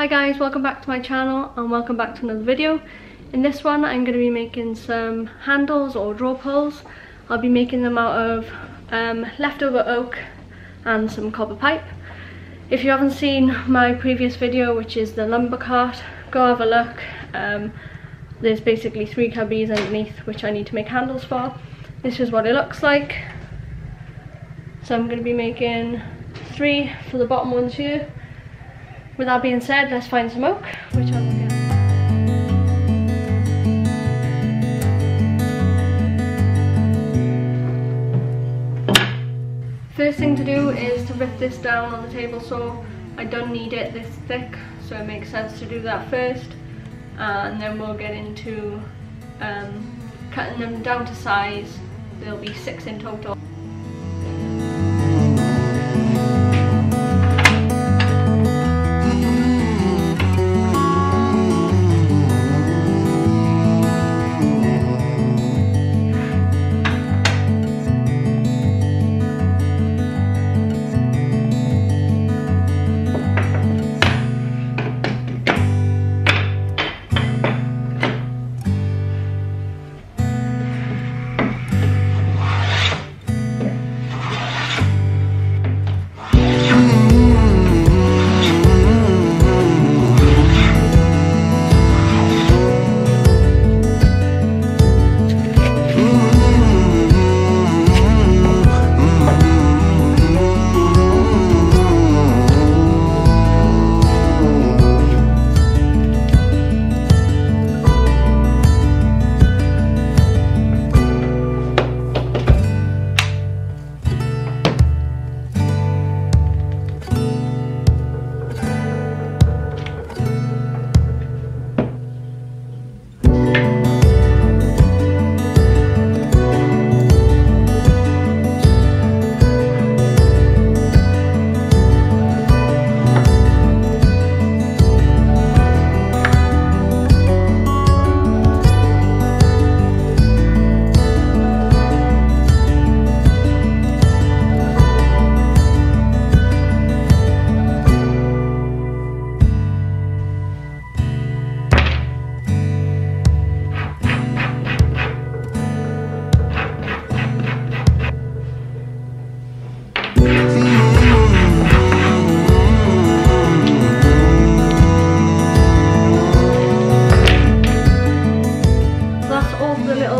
Hi guys, welcome back to my channel and welcome back to another video. In this one I'm going to be making some handles or drawer pulls. I'll be making them out of leftover oak and some copper pipe. If you haven't seen my previous video, which is the lumber cart, go have a look. There's basically 3 cubbies underneath which I need to make handles for. This is what it looks like. So I'm going to be making 3 for the bottom ones here. With that being said, let's find some oak, which I'll look at. First thing to do is to rip this down on the table saw. I don't need it this thick, so it makes sense to do that first. And then we'll get into cutting them down to size. There'll be 6 in total.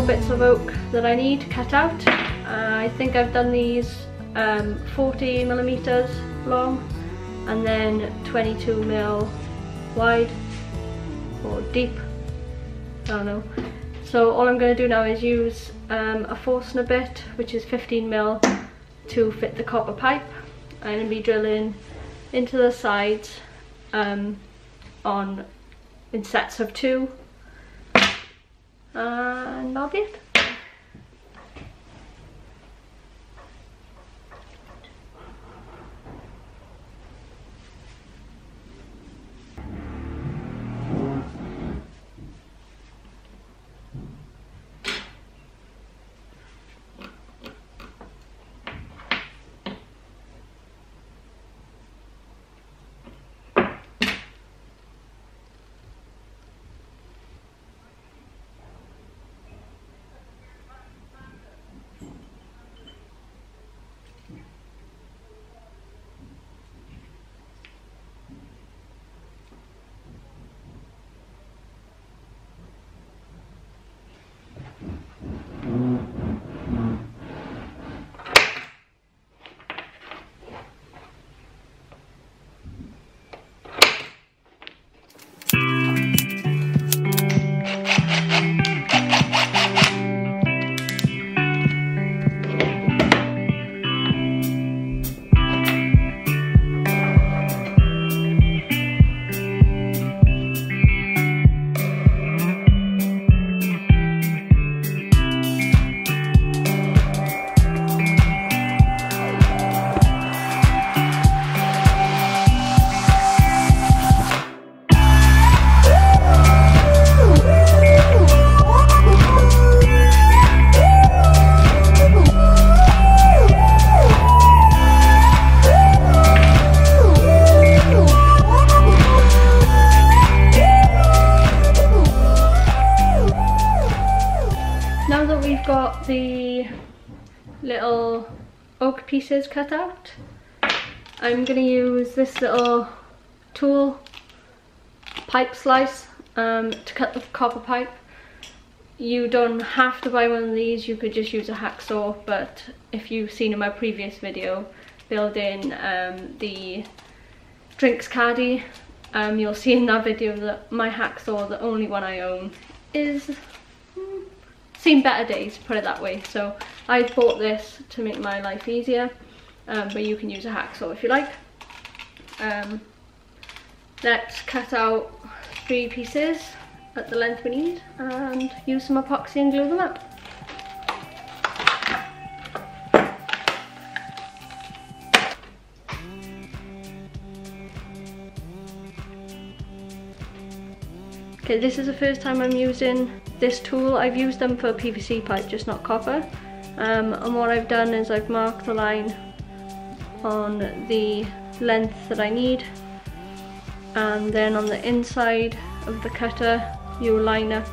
Bits of oak that I need cut out. I think I've done these 40mm long and then 22mm wide or deep, I don't know. So all I'm going to do now is use a Forstner bit, which is 15mm, to fit the copper pipe. I'm going to be drilling into the sides in sets of 2. And that'll be it. little oak pieces cut out. I'm going to use this little tool, pipe slice, to cut the copper pipe. You don't have to buy one of these, you could just use a hacksaw, but if you've seen in my previous video building the drinks caddy, you'll see in that video that my hacksaw, the only one I own, is seen better days, put it that way. So I bought this to make my life easier, but you can use a hacksaw if you like. Let's cut out 3 pieces at the length we need and use some epoxy and glue them up. Okay, this is the first time I'm using this tool. I've used them for PVC pipe, just not copper. And what I've done is I've marked the line on the length that I need, and then on the inside of the cutter you line up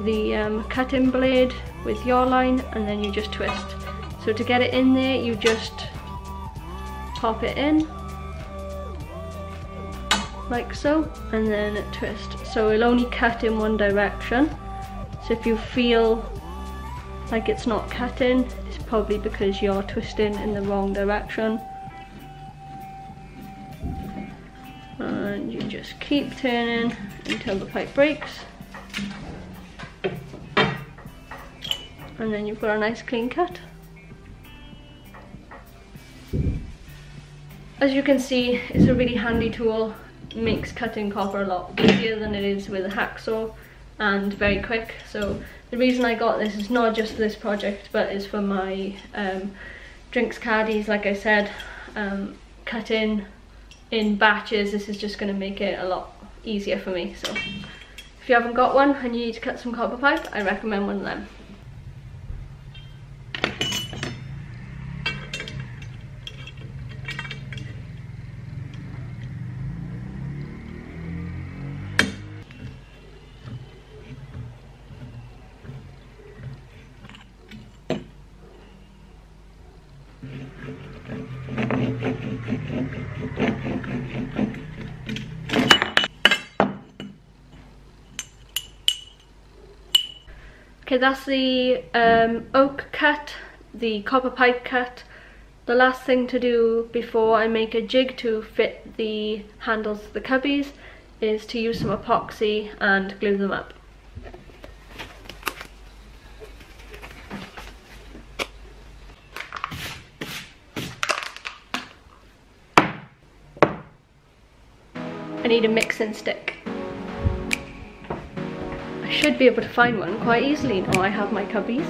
the cutting blade with your line, and then you just twist. So to get it in there, you just pop it in like so, and then twist. So it'll only cut in one direction. So if you feel like it's not cutting, it's probably because you're twisting in the wrong direction. And you just keep turning until the pipe breaks, and then you've got a nice clean cut. As you can see, it's a really handy tool. It makes cutting copper a lot easier than it is with a hacksaw, and very quick. So the reason I got this is not just for this project, but is for my drinks caddies. Like I said, cutting in batches, this is just going to make it a lot easier for me. So if you haven't got one and you need to cut some copper pipe, I recommend one of them. Okay, that's the oak cut, the copper pipe cut. The last thing to do before I make a jig to fit the handles of the cubbies is to use some epoxy and glue them up. I need a mixing stick. I should be able to find one quite easily now I have my cubbies.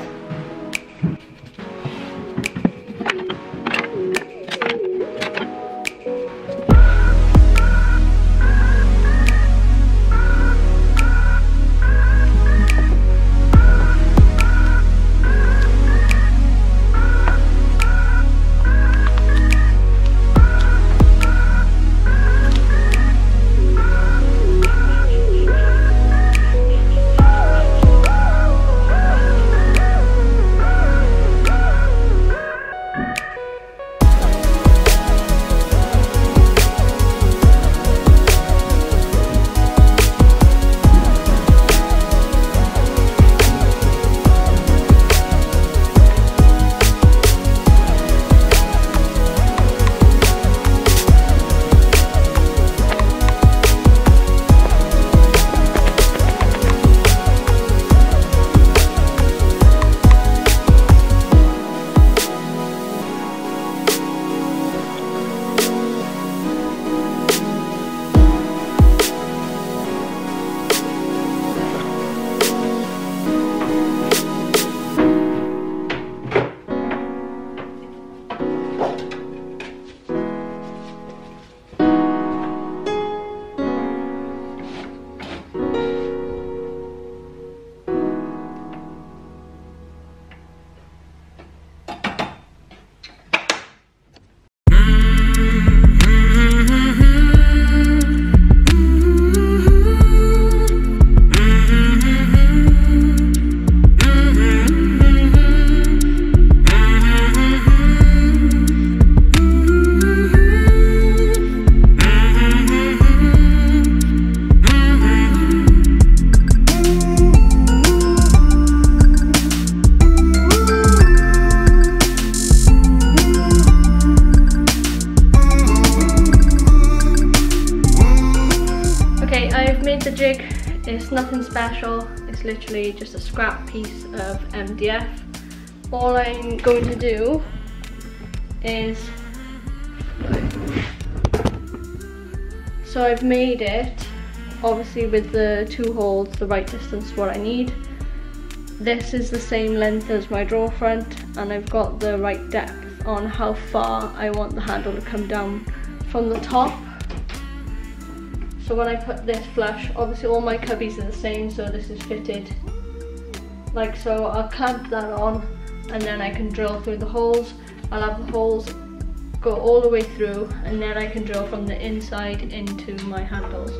nothing special, it's literally just a scrap piece of MDF. All I'm going to do is, so I've made it, obviously with the 2 holes, the right distance what I need. This is the same length as my drawer front, and I've got the right depth on how far I want the handle to come down from the top. So when I put this flush, obviously all my cubbies are the same, so this is fitted like so. I'll clamp that on and then I can drill through the holes. I'll have the holes go all the way through, and then I can drill from the inside into my handles.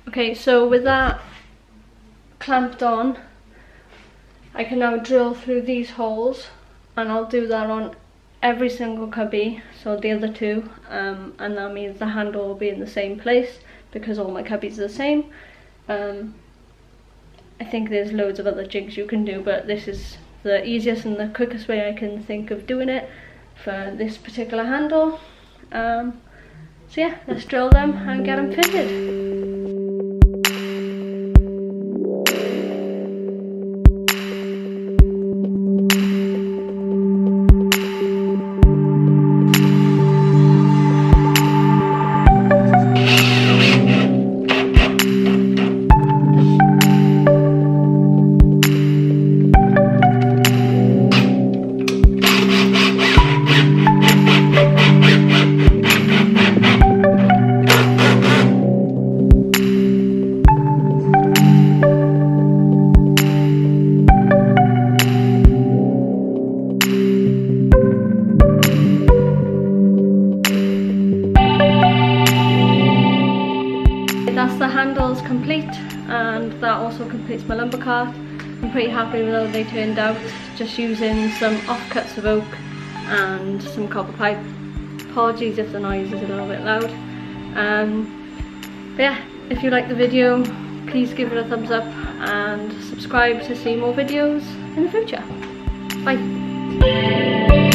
Okay, so with that clamped on, I can now drill through these holes, and I'll do that on every single cubby, so the other 2, and that means the handle will be in the same place because all my cubbies are the same. I think there's loads of other jigs you can do, but this is the easiest and the quickest way I can think of doing it for this particular handle. So yeah, let's drill them and get them fitted. That's the handles complete, and that also completes my lumber cart. I'm pretty happy with how they turned out, just using some offcuts of oak and some copper pipe. Apologies if the noise is a little bit loud. But yeah, if you like the video, please give it a thumbs up and subscribe to see more videos in the future. Bye!